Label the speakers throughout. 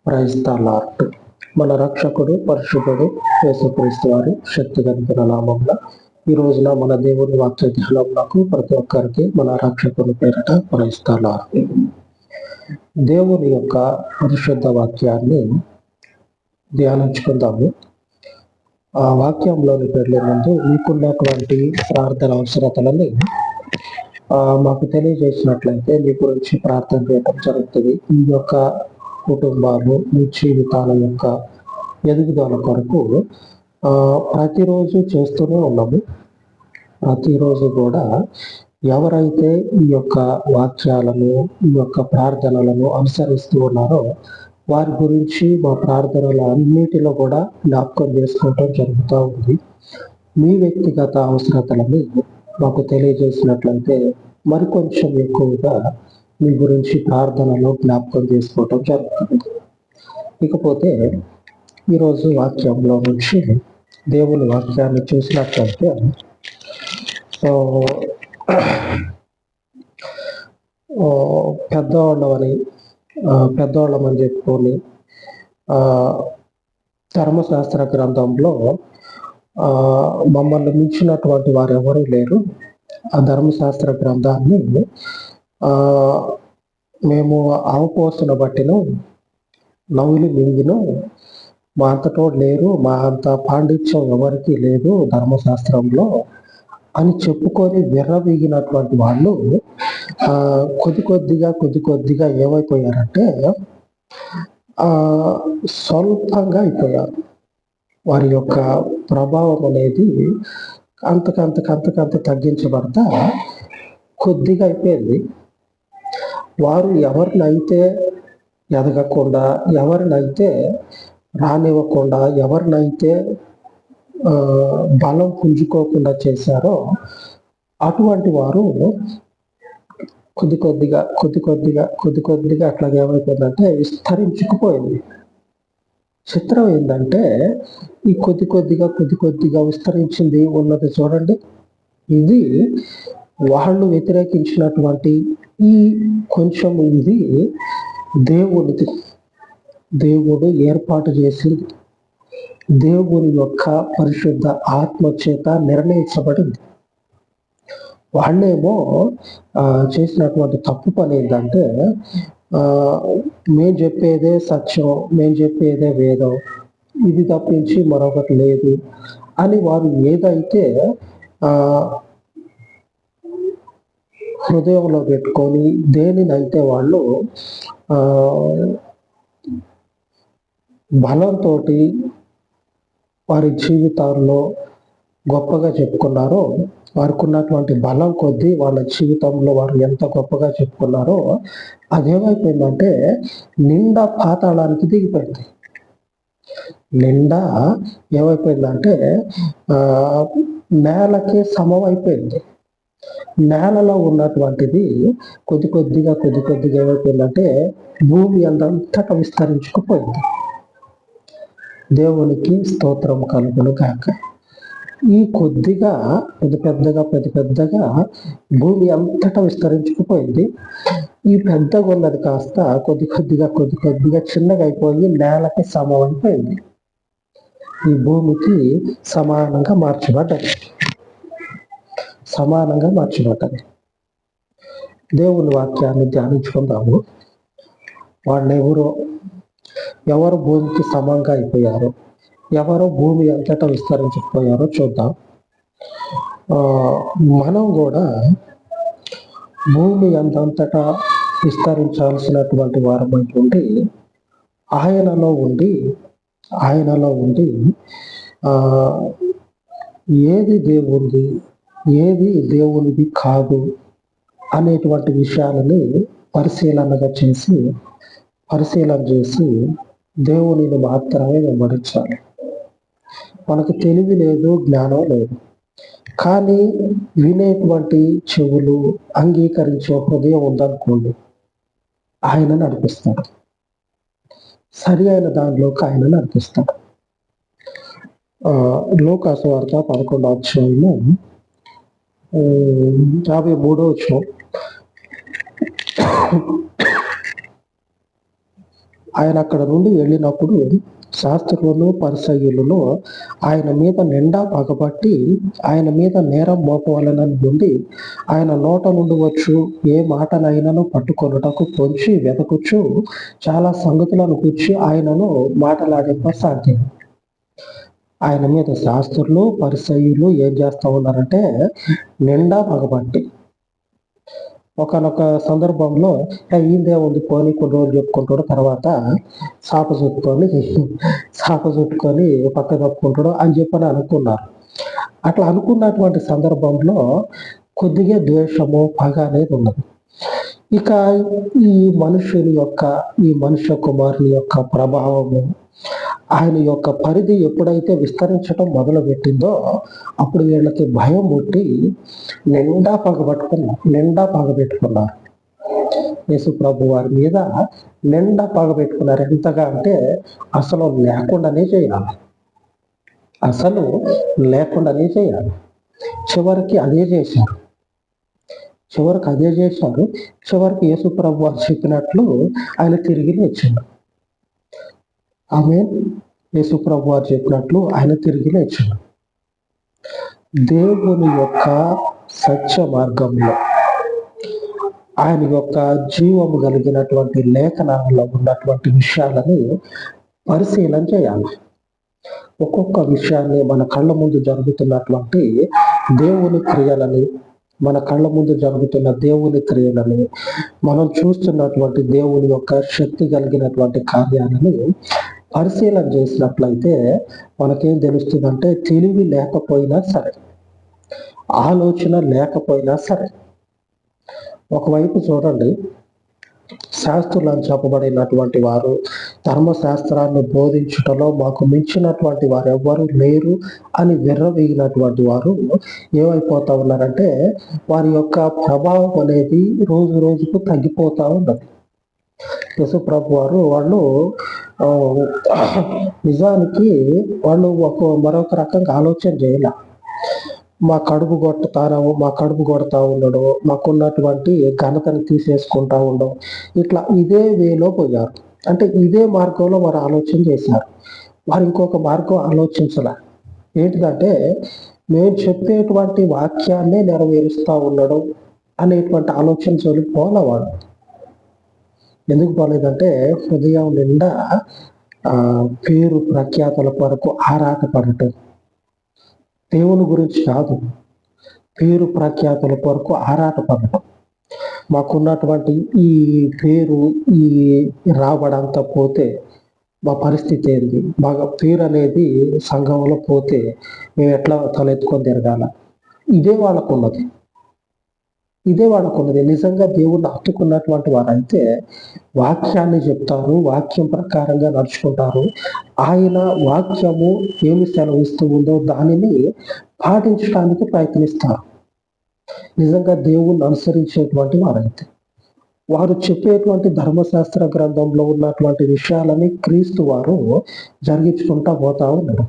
Speaker 1: Praise the lord. మన రక్షకుడు పరిశుద్ధుడు యేసుక్రీస్తు వారి శక్తిగల నామమున ఈ రోజున మన దేవుని వాక్య ధ్యానములకు ప్రతి ఒక్కరికి మన రక్షకుని పేరిట ప్రైజ్ ద లార్డ్. దేవుని యొక్క పరిశుద్ధ వాక్యాన్ని ధ్యానించుకుందాము. ఆ వాక్యంలోని వెళ్ళే ముందు మీకున్నటువంటి ప్రార్థన అవసరతలని మాకు తెలియజేసినట్లయితే మీ గురించి ప్రార్థన చేయడం జరుగుతుంది. ఈ యొక్క కుటుంబాలు మీ జీవితాల యొక్క ఎదుగుదల కొరకు ప్రతిరోజు చేస్తూనే ఉన్నాము. ప్రతిరోజు కూడా ఎవరైతే ఈ యొక్క వాక్యాలను ఈ యొక్క ప్రార్థనలను అనుసరిస్తూ ఉన్నారో వారి గురించి మా ప్రార్థనలు అన్నిటిలో కూడా జ్ఞాపకం చేసుకోవటం జరుగుతూ ఉంది. మీ వ్యక్తిగత అవసరతలని మాకు తెలియజేసినట్లయితే మరికొంచెం ఎక్కువగా మీ గురించి ప్రార్థనలో జ్ఞాపకం చేసుకోవటం జరుగుతుంది. ఇకపోతే ఈరోజు వాక్యంలో నుంచి దేవుని వాక్యాన్ని చూసినట్లయితే పెద్దవాళ్ళమని చెప్పుకొని ధర్మశాస్త్ర గ్రంథంలో మమ్మల్ని మించినటువంటి వారు ఎవరూ లేరు. ఆ ధర్మశాస్త్ర గ్రంథాన్ని మేము అవపోసన బట్టిను నవ్వులు మింగిను, మా అంతటో లేరు, మా అంత పాండిత్యం ఎవరికి లేదు ధర్మశాస్త్రంలో అని చెప్పుకొని విర్రవీగినటువంటి వాళ్ళు కొద్ది కొద్దిగా ఏమైపోయారంటే స్వల్పంగా అయిపోయారు. వారి యొక్క ప్రభావం అనేది అంతకంత తగ్గించబడతా కొద్దిగా అయిపోయింది. వారు ఎవరినైతే ఎదగకుండా, ఎవరినైతే రానివ్వకుండా, ఎవరినైతే బలం పుంజుకోకుండా చేశారో అటువంటి వారు కొద్ది కొద్దిగా అట్లాగే ఏమైపోయిందంటే విస్తరించుకుపోయింది. చిత్రం ఏంటంటే ఈ కొద్ది కొద్దిగా విస్తరించింది ఉన్నది చూడండి. ఇది వాళ్ళు వ్యతిరేకించినటువంటి ఈ కొంచెం ఇది దేవుడిది, దేవుడు ఏర్పాటు చేసింది, దేవుని యొక్క పరిశుద్ధ ఆత్మ చేత నిర్ణయించబడింది. వాళ్ళేమో చేసినటువంటి తప్పు పని ఏంటంటే మేము చెప్పేదే సత్యం, మేము చెప్పేదే వేదం, ఇది తప్పించి మరొకటి లేదు అని వారు ఏదైతే హృదయంలో పెట్టుకొని దేనినైతే వాళ్ళు బలంతో వారి జీవితాల్లో గొప్పగా చెప్పుకున్నారో, వారికి ఉన్నటువంటి బలం కొద్దీ వాళ్ళ జీవితంలో వారు ఎంత గొప్పగా చెప్పుకున్నారో అదేమైపోయిందంటే నిండా పాతాళానికి దిగిపోయింది. నిండా ఏమైపోయిందంటే నేలకి సమమైపోయింది. నేలలో ఉన్నటువంటిది కొద్దిగా ఏమైపోయిందంటే భూమి అంతటా విస్తరించుకుపోయింది. దేవునికి స్తోత్రం కలుగును గాక. ఈ కొద్దిగా పెద్దగా భూమి అంతటా విస్తరించుకుపోయింది. ఈ పెద్దగా ఉన్నది కాస్త కొద్దిగా చిన్నగా అయిపోయి నేలకి సమమైపోయింది. ఈ భూమికి సమానంగా మార్చబడ్డది. దేవుని వాక్యాన్ని ధ్యానించుకుందాము. ఎవరు భూమికి సమంగా అయిపోయారో, ఎవరో భూమి అంతటా విస్తరించకపోయారో చూద్దాం. మనం కూడా భూమి అంతటా విస్తరించాల్సినటువంటి వారమై ఉండి ఆయనలో ఉండి ఏది దేవుంది, ఏది దేవునిది కాదు అనేటువంటి విషయాలని పరిశీలన చేసి దేవునిని మాత్రమే వెంబడించాలి. మనకు తెలివి లేదు, జ్ఞానం లేదు, కానీ వినేటువంటి చెవులు, అంగీకరించే హృదయం ఉందనుకోండి, ఆయన నడిపిస్తాడు. సరి అయిన దానిలోకి ఆయన నడిపిస్తాడు. లూకా సువార్త 11వ అధ్యాయము 53వ వచనం. ఆయన అక్కడ నుండి వెళ్ళినప్పుడు శాస్త్రులను పరిసయ్యులను ఆయన మీద నిండా పగబట్టి ఆయన మీద నేరం మోపవలనని నుండి ఆయన నోట నుండి వచ్చు ఏ మాటనైనాను పట్టుకొనుటకు పొంచి వెతకుచ్చు చాలా సంగతులను కూర్చి ఆయనను మాటలాడింపసాగారు. ఆయన మీద శాస్త్రులు పరిసయ్యులు ఏం చేస్తా ఉన్నారంటే నిండా పగబట్టి ఒకనొక సందర్భంలో ఈయనదే ఉంది పోనీ కొన్ని రోజులు చెప్పుకుంటాడు, తర్వాత సాప చుట్టుకొని పక్క తప్పుకుంటాడు అని చెప్పని అనుకున్నారు. అట్లా అనుకున్నటువంటి సందర్భంలో కొద్దిగా ద్వేషము పగ అనేది ఉన్నది. ఇక ఈ మనుష్య కుమారుని యొక్క ప్రభావము ఆయన యొక్క పరిధి ఎప్పుడైతే విస్తరించడం మొదలు పెట్టిందో అప్పుడు వీళ్ళకి భయం పుట్టి నిండా పగబెట్టుకున్నారు. యేసు ప్రభు వారి మీద నిండా పగబెట్టుకున్నారు. ఎంతగా అంటే అసలు లేకుండానే చేయాలి. చివరికి అదే చేశారు. చివరికి యేసు ప్రభు వారు చెప్పినట్లు ఆయన తిరిగి లేచాడు. యేసు ప్రభు వారు చెప్పినట్లు ఆయన తిరిగి లేచాడు. దేవుని యొక్క సత్య మార్గంలో ఆయన యొక్క జీవము కలిగినటువంటి లేఖనాలలో ఉన్నటువంటి విషయాలని పరిశీలన చేయాలి. ఒక్కొక్క విషయాన్ని మన కళ్ళ ముందు జరుగుతున్నటువంటి దేవుని క్రియలని, మన కళ్ళ ముందు జరుగుతున్న దేవుని క్రియలని, మనం చూస్తున్నటువంటి దేవుని యొక్క శక్తి కలిగినటువంటి కార్యాలని పరిశీలన చేసినట్లయితే మనకేం తెలుస్తుందంటే తెలివి లేకపోయినా సరే, ఆలోచన లేకపోయినా సరే, ఒకవైపు చూడండి, శాస్త్రులు అని చెప్పబడినటువంటి వారు ధర్మశాస్త్రాన్ని బోధించుటలో మాకు మించినటువంటి వారు ఎవ్వరూ లేరు అని విర్రవీగినటువంటి వారు ఏమైపోతా ఉన్నారంటే వారి యొక్క ప్రభావం అనేది రోజు రోజుకు తగ్గిపోతా ఉన్నది. యేసు ప్రభు వారు నిజానికి వాళ్ళు మరొక రకంగా ఆలోచన చేయాల. మా కడుపు కొడతా ఉండడం, మాకున్నటువంటి ఘనతను తీసేసుకుంటా ఉండడం, ఇట్లా ఇదే వేలో పోయారు. అంటే ఇదే మార్గంలో వారు ఆలోచన చేశారు. వారు ఇంకొక మార్గం ఆలోచించాల. ఏంటిదంటే మేము చెప్పేటువంటి వాక్యాన్నే నెరవేరుస్తూ ఉండడం అనేటువంటి ఆలోచన పోలవాడు. ఎందుకు పోలేదంటే హృదయం నిండా పేరు ప్రఖ్యాతుల కొరకు ఆరాటపడటం, దేవుని గురించి కాదు, పేరు ప్రఖ్యాతుల కొరకు ఆరాటపడటం. మాకున్నటువంటి ఈ పేరు, ఈ రాబడంతా పోతే మా పరిస్థితి ఏంది, మా పేరు అనేది సంఘంలో పోతే మేము ఎట్లా తలెత్తుకొని తిరగాల, ఇదే వాళ్ళకున్నది. నిజంగా దేవుణ్ణి హత్తుకున్నటువంటి వారైతే వాక్యాన్ని చెప్తారు, వాక్యం ప్రకారంగా నడుచుకుంటారు. ఆయన వాక్యము ఏమి సెలవిస్తూ ఉందో దానిని పాటించడానికి ప్రయత్నిస్తారు. నిజంగా దేవుణ్ణి అనుసరించేటువంటి వారైతే వారు చెప్పేటువంటి ధర్మశాస్త్ర గ్రంథంలో ఉన్నటువంటి విషయాలని క్రీస్తు వారు జరిగించుకుంటా పోతా ఉన్నారు.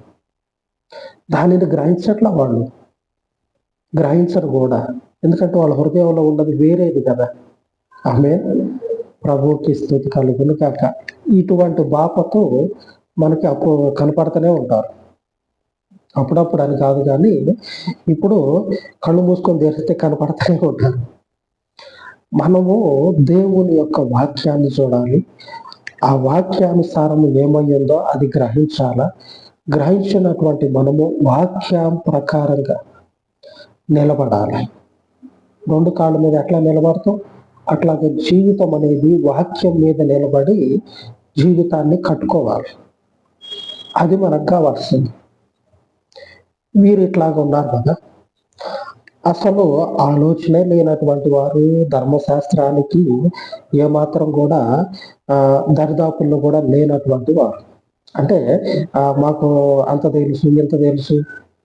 Speaker 1: దానిని గ్రహించరు కూడా. ఎందుకంటే వాళ్ళ హృదయంలో ఉన్నది వేరేది కదా. ప్రభువుకి స్తుతి కలుగును కాక. ఇటువంటి బాపతో మనకి అప్పుడు కనపడుతూనే ఉంటారు. అప్పుడప్పుడు అని కాదు, కానీ ఇప్పుడు కళ్ళు మూసుకొని తెరిస్తే కనపడుతూనే ఉంటారు. మనము దేవుని యొక్క వాక్యాన్ని చూడాలి. ఆ వాక్యానుసారం ఏమయ్యిందో అది గ్రహించినటువంటి మనము వాక్యం ప్రకారంగా నిలబడాలి. రెండు కాళ్ళ మీద ఎట్లా నిలబడతాం, అట్లాగే జీవితం అనేది వాక్యం మీద నిలబడి జీవితాన్ని కట్టుకోవాలి. అది మనకు కావాల్సింది. వీరు ఇట్లాగా ఉన్నారు కదా, అసలు ఆలోచనే లేనటువంటి వారు, ధర్మశాస్త్రానికి ఏమాత్రం కూడా దరిదాపుల్లో కూడా లేనటువంటి వారు. అంటే మాకు అంత తెలుసు, ఇంత తెలుసు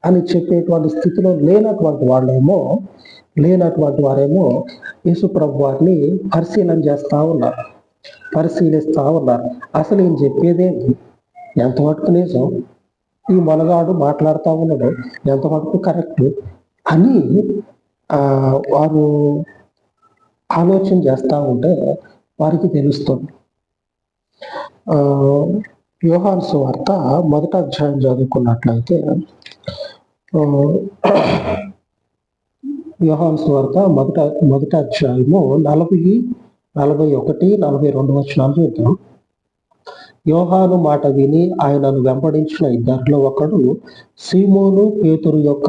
Speaker 1: అని చెప్పేటువంటి స్థితిలో లేనటువంటి వారేమో యేసు ప్రభు వారిని పరిశీలిస్తా ఉన్నారు. అసలు ఏం చెప్పేదేంటి, ఎంతవరకు నిజం, ఈ మనగాడు మాట్లాడుతూ ఉన్నాడు ఎంతవరకు కరెక్ట్ అని వారు ఆలోచన చేస్తూ ఉంటే వారికి తెలుస్తుంది. యోహాను సువార్త మొదటి అధ్యాయం చదువుకున్నట్లయితే యోహాను సువార్త మొదటి అధ్యాయము 41, 42 వచనాలు చూద్దాం. యోహాను మాట విని ఆయనను వెంబడించిన ఇద్దరిలో ఒకడు సీమోను పేతురు యొక్క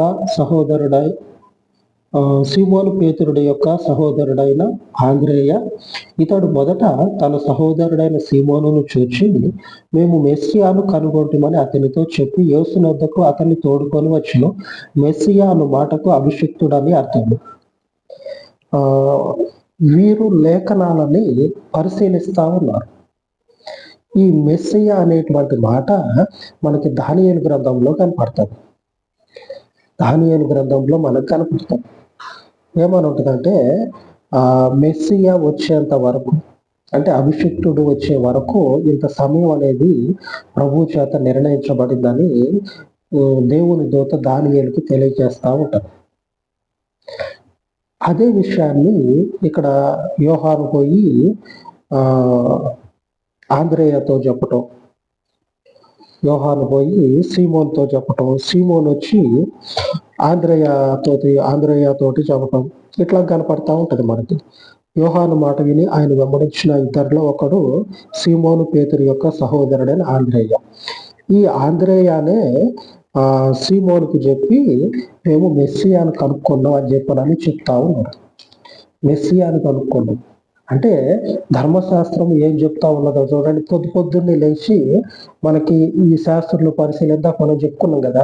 Speaker 1: సహోదరుడైన ఆంద్రేయ. ఇతడు మొదట తన సహోదరుడైన సీమోనును చూచి, మేము మెస్సియాను కనుగొంటుమని అతనితో చెప్పి యేసునొద్దకు అతన్ని తోడుకొని వచ్చును. మెస్సియా అను మాటకు అభిషిక్తుడని అర్థము. వీరు లేఖనాలని పరిశీలిస్తా ఉన్నారు. ఈ మెస్సియా అనేటువంటి మాట మనకి దానియేలు గ్రంథంలో కనపడుతుంది. దానియేలు గ్రంథంలో మనకు కనపడుతుంది. ఏమని ఉంటుందంటే మెస్సియా వచ్చేంత వరకు, అంటే అభిషిక్తుడు వచ్చే వరకు ఇంత సమయం అనేది ప్రభు చేత నిర్ణయించబడిందని దేవుని దూత దానియేలుకి తెలియజేస్తూ ఉంటారు. అదే విషయాన్ని ఇక్కడ యోహాను పోయి ఆంద్రేయతో చెప్పటం, యోహాను పోయి సీమోన్తో చెప్పటం, సీమోన్ వచ్చి ఆంద్రేయతోటి చెప్పటం, ఇట్లా కనపడతా ఉంటది మనకి. యోహాను మాట విని ఆయన వెంబడించిన ఇద్దరిలో ఒకడు సీమోను పేతురు యొక్క సహోదరుడైన ఆంద్రేయ. ఈ ఆంద్రేయానే సీమోనుకి చెప్పి మేము మెస్సియాను కనుక్కున్నాం అని చెప్పనని చెప్తా ఉన్నారు. మెస్సియాను కనుక్కున్నాం అంటే ధర్మశాస్త్రం ఏం చెప్తా ఉన్నదో చూడండి. పొద్దున్నే లేచి మనకి ఈ శాస్త్రులు పరిశీలిద్దాం, మనం చెప్పుకున్నాం కదా.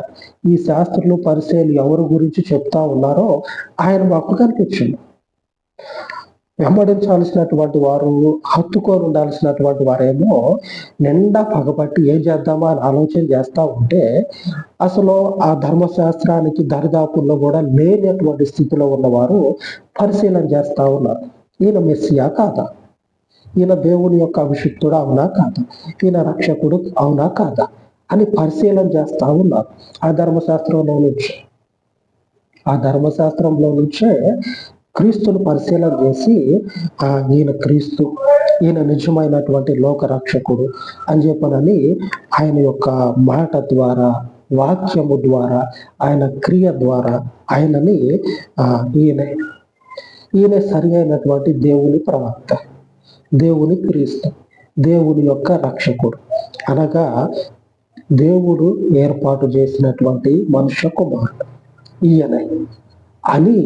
Speaker 1: ఈ శాస్త్రులు పరిశీలి ఎవరి గురించి చెప్తా ఉన్నారో ఆయన మాకు కనిపించింది. వెంబడించాల్సినటువంటి వారు, హత్తుకొని ఉండాల్సినటువంటి వారేమో నిండా పగపట్టి ఏం చేద్దామా అని ఆలోచన చేస్తూ ఉంటే అసలు ఆ ధర్మశాస్త్రానికి దరిదాపుల్లో కూడా లేనటువంటి స్థితిలో ఉన్నవారు పరిశీలన చేస్తూ ఉన్నారు. ఈయన మెస్సియా కాదా, ఈయన దేవుని యొక్క అభిషిక్తుడు అవునా కాదా, ఈయన రక్షకుడు అవునా కాదా అని పరిశీలన చేస్తూ ఉన్నారు. ఆ ధర్మశాస్త్రంలో నుంచే క్రీస్తును పరిశీలన చేసి ఈయన క్రీస్తు, ఈయన నిజమైనటువంటి లోక రక్షకుడు అని చెప్పనని ఆయన యొక్క మాట ద్వారా, వాక్యము ద్వారా, ఆయన క్రియ ద్వారా ఆయనని ఈయన సరి అయినటువంటి దేవుని ప్రవక్త, దేవుని క్రీస్తు, దేవుని యొక్క రక్షకుడు, అనగా దేవుడు ఏర్పాటు చేసినటువంటి మనుష్య కుమారుడు ఈయనే అని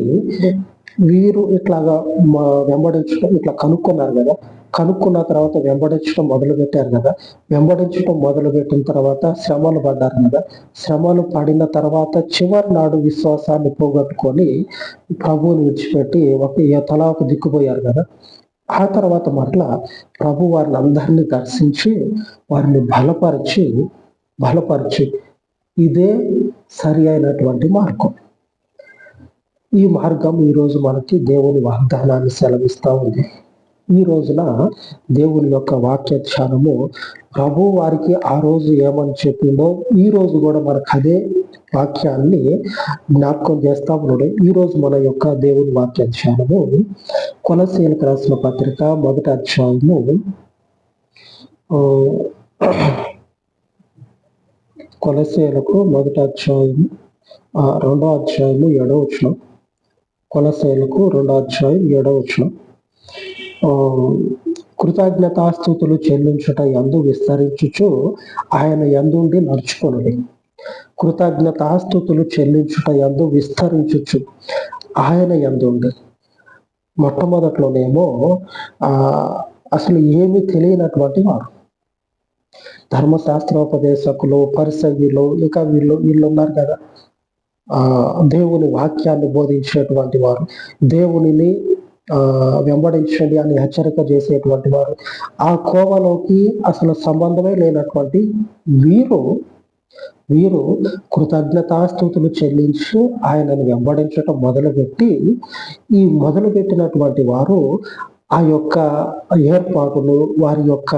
Speaker 1: వీరు ఇట్లాగా వెంబడించడం, ఇట్లా కనుక్కున్నారు కదా. కనుక్కున్న తర్వాత వెంబడించడం మొదలుపెట్టారు కదా. వెంబడించడం మొదలుపెట్టిన తర్వాత శ్రమలు పడ్డారు కదా. శ్రమలు పడిన తర్వాత చివరి నాడు విశ్వాసాన్ని పోగొట్టుకొని ప్రభువుని విడిచిపెట్టి తలా ఒక దిక్కుపోయారు కదా. ఆ తర్వాత మరలా ప్రభు వారిని అందరినీ దర్శించి వారిని బలపరిచి ఇదే సరి అయినటువంటి మార్గం. ఈ మార్గం ఈరోజు మనకి దేవుని వాగ్దానాన్ని సెలవిస్తూ ఉంది. ఈ రోజున దేవుని యొక్క వాక్య ధ్యానము ప్రభు వారికి ఆ రోజు ఏమని చెప్పిందో ఈ రోజు కూడా మనకు అదే వాక్యాన్ని జ్ఞాపకం చేస్తా ఉన్నాడు. ఈ రోజు మన యొక్క దేవుని వాక్య ధ్యానము కొలస్సీయులకు రాసిన పత్రిక మొదటి అధ్యాయము 2వ అధ్యాయము 7వ వచనం. కొలస్సీయులకు 2వ అధ్యాయం 7వ వచనం. కృతజ్ఞతాస్తుతులు చెల్లించుట యందు విస్తరించుచు ఆయన యందుండి నడుచుకొనుడి. కృతజ్ఞతాస్తుతులు చెల్లించుట యందు విస్తరించుచు ఆయన యందుండి. మొట్టమొదట్లోనేమో అసలు ఏమీ తెలియనటువంటి వారు, ధర్మశాస్త్రోపదేశకులు, పరిసయ్యులు, ఇంకా వీళ్ళు ఉన్నారు కదా, దేవుని వాక్యాన్ని బోధించేటువంటి వారు, దేవునిని వెంబడించండి అని హెచ్చరిక చేసేటువంటి వారు, ఆ కోవలోకి అసలు సంబంధమే లేనటువంటి వీరు కృతజ్ఞతాస్తుతులు చెల్లించి ఆయనను వెంబడించటం మొదలుపెట్టి ఈ మొదలుపెట్టినటువంటి వారు ఆ యొక్క ఏర్పాటును, వారి యొక్క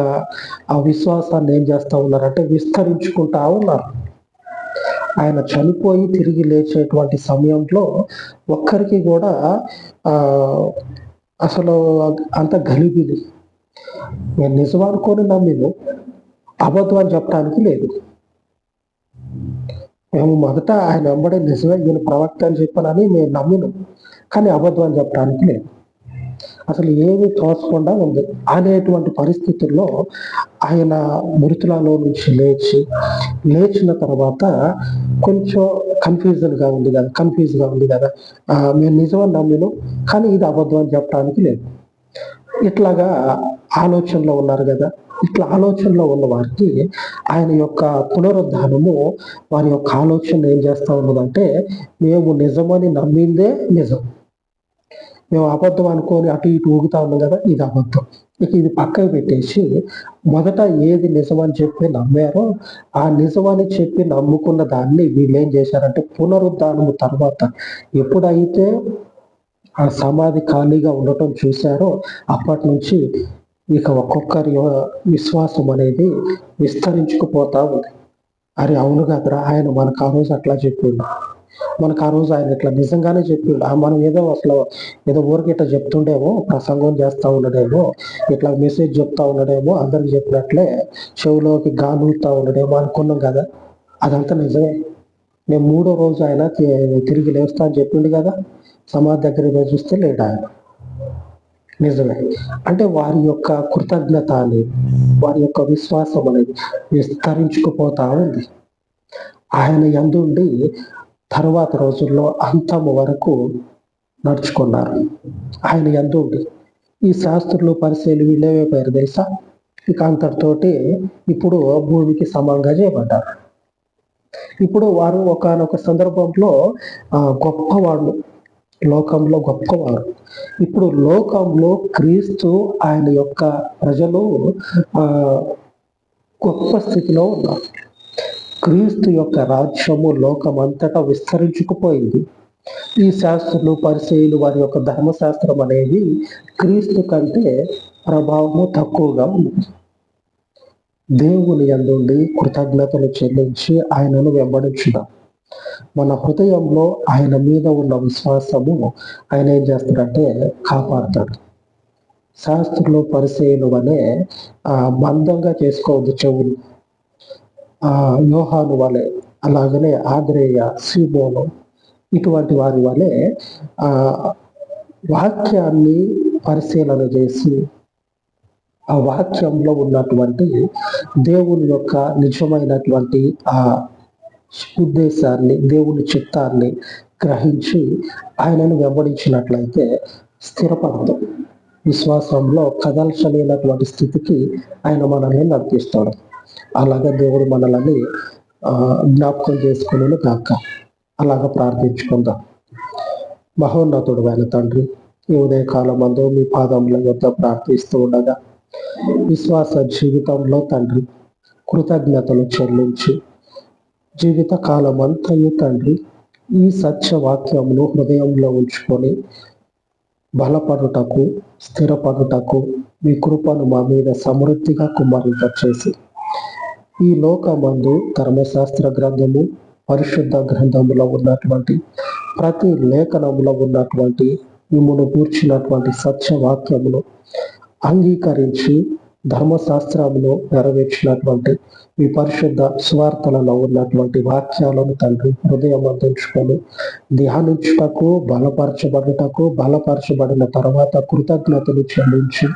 Speaker 1: ఆ విశ్వాసాన్ని ఏం చేస్తూ ఉన్నారంటే విస్తరించుకుంటా ఉన్నారు. ఆయన చనిపోయి తిరిగి లేచేటువంటి సమయంలో ఒక్కరికి కూడా అసలు అంత గలిబిలి. నేను నిజం అనుకొని నమ్మిను, అబద్ధం అని చెప్పడానికి లేదు. మేము మొదట ఆయన వెంబడే నిజమే ఈయన ప్రవక్త అని చెప్పానని మేము నమ్మినాం, కానీ అబద్ధం అని చెప్పడానికి లేదు. అసలు ఏమీ తోచకుండా ఉంది అనేటువంటి పరిస్థితుల్లో ఆయన మృతులలో నుంచి లేచిన తర్వాత కొంచెం కన్ఫ్యూజ్గా ఉంది కదా, మేము నిజమని నమ్మినాం, కానీ ఇది అబద్ధం అని చెప్పడానికి లేదు. ఇట్లాగా ఆలోచనలో ఉన్నారు కదా. ఇట్లా ఆలోచనలో ఉన్న వారికి ఆయన యొక్క పునరుద్ధానము వారి యొక్క ఆలోచన ఏం చేస్తా ఉన్నదంటే, మేము నిజమని నమ్మిందే నిజం, మేము అబద్ధం అనుకొని అటు ఇటు ఊగుతా ఉన్నాం కదా, ఇది అబద్ధం. ఇక ఇది పక్కకు పెట్టేసి మొదట ఏది నిజమని చెప్పి నమ్మారో ఆ నిజమని చెప్పి నమ్ముకున్న దాన్ని వీళ్ళు ఏం చేశారంటే, పునరుద్ధానము తర్వాత ఎప్పుడైతే ఆ సమాధి ఖాళీగా ఉండటం చూశారో అప్పటి నుంచి ఇక ఒక్కొక్కరి విశ్వాసం అనేది విస్తరించుకుపోతా ఉంది. అరే అవును కదరా, ఆయన మనకు ఆ రోజు అట్లా చెప్పిండు, మనకు ఆ రోజు ఆయన ఇట్లా నిజంగానే చెప్పిండు, మనం ఏదో ఊరికి ఇట్లా చెప్తుండేమో, ప్రసంగం చేస్తా ఉండడేమో, ఇట్లా మెసేజ్ చెప్తా ఉండడేమో, అందరికి చెప్పినట్లే చెవులోకి గాలుతా ఉండడేమో అనుకున్నాం కదా. అదంతా నిజమే. నేను 3వ రోజు ఆయన తిరిగి లేస్తా అని చెప్పిండు కదా, సమాధి దగ్గర చూస్తే లేడు ఆయన. నిజమే. అంటే వారి యొక్క కృతజ్ఞత అనేది, వారి యొక్క విశ్వాసం అనేది విస్తరించుకుపోతా ఉంది. ఆయన యందుండి తర్వాత రోజుల్లో అంతము వరకు నడుచుకున్నారు. ఆయన యందుండి ఈ శాస్త్రులు పరిశీలి వీళ్ళేమైపోయారు తెలుసా? ఇక అంతటితోటి ఇప్పుడు భూమికి సమంగా చేయబడ్డారు. ఇప్పుడు వారు ఒకానొక సందర్భంలో గొప్పవాళ్ళు, లోకంలో గొప్పవారు. ఇప్పుడు లోకంలో క్రీస్తు ఆయన యొక్క ప్రజలు గొప్ప స్థితిలో ఉన్నారు. క్రీస్తు యొక్క రాజ్యము లోకమంతటా విస్తరించుకుపోయింది. ఈ శాస్త్రులు పరిచయులు వారి యొక్క ధర్మశాస్త్రం అనేది క్రీస్తు కంటే ప్రభావము తక్కువగా ఉంది. దేవుని యందుండి కృతజ్ఞతలు చెల్లించి ఆయనను వెంబడించుదాం. మన హృదయంలో ఆయన మీద ఉన్న విశ్వాసము ఆయన ఏం చేస్తాడంటే కాపాడుతాడు. శాస్త్రులు పరిచయులు వలె మందంగా చేసుకోవద్దు చెవులు, యోహాను వలె, అలాగనే ఆద్రేయ, సీమోను ఇటువంటి వారి వలె వాక్యాన్ని పరిశీలన చేసి ఆ వాక్యంలో ఉన్నటువంటి దేవుని యొక్క నిజమైనటువంటి ఆ ఉద్దేశాన్ని, దేవుని చిత్తాన్ని గ్రహించి ఆయనను వెంబడించినట్లయితే స్థిరపడతాం. విశ్వాసంలో కదల్చలేనటువంటి స్థితికి ఆయన మనల్ని నడిపిస్తాడు. అలాగే దేవుడు మనల్ని జ్ఞాపకం చేసుకుని కాక అలాగ ప్రార్థించుకుందాం. మహోన్నతుడు అయిన తండ్రి, ఈ ఉదయకాలం అందు మీ పాదముల వద్ద ప్రార్థిస్తూ ఉండగా విశ్వాస జీవితంలో తండ్రి కృతజ్ఞతలు చెల్లించి జీవిత కాలం అంతయు తండ్రి ఈ సత్యవాక్యమును హృదయంలో ఉంచుకొని బలపడుటకు, స్థిరపడుటకు మీ కృపను మా మీద సమృద్ధిగా కుమ్మరింప చేసి ఈ లోకమందు ధర్మశాస్త్ర గ్రంథము, పరిశుద్ధ గ్రంథములో ఉన్నటువంటి ప్రతి లేఖనములో ఉన్నటువంటి మిమ్మల్ని గూర్చినటువంటి సత్యవాక్యమును అంగీకరించి ధర్మశాస్త్రమును నెరవేర్చినటువంటి మీ పరిశుద్ధ స్వార్థలలో ఉన్నటువంటి వాక్యాలను తండ్రి హృదయం అందించుకొని ధ్యానించుటకు, బలపరచబడిన తర్వాత కృతజ్ఞతలు చెల్లించి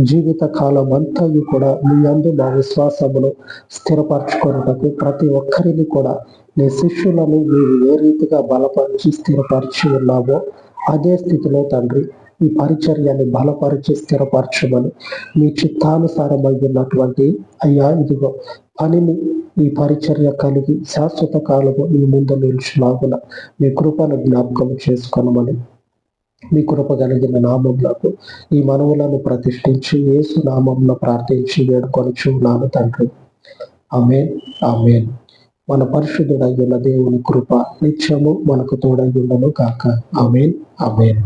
Speaker 1: జీవిత కాలం అంతయు కూడా మీ యందు మా విశ్వాసమును స్థిరపరచుకొనుటకు ప్రతి ఒక్కరిని కూడా నీ శిష్యులను మీరు ఏ రీతిగా బలపరిచి స్థిరపరిచి ఉన్నావో అదే స్థితిలో తండ్రి ఈ పరిచర్యని బలపరిచి స్థిరపరచమని మీ చిత్తానుసారమైనటువంటి అయ్యా ఇదిగో పనిని ఈ పరిచర్య కలిగి శాశ్వత కాలము మీ ముందు నిలిచిలాగున మీ కృపను జ్ఞాపకం చేసుకోనమని మీ కృప కలిగిన నామములకు ఈ మనవులను ప్రతిష్ఠించి యేసు నామమున ప్రార్థించి వేడుకొనుచున్నాను తండ్రి. ఆమేన్, ఆమేన్. మన పరిశుద్ధుడైన దేవుని కృప నిత్యము మనకు తోడై ఉండను గాక. ఆమేన్, ఆమేన్.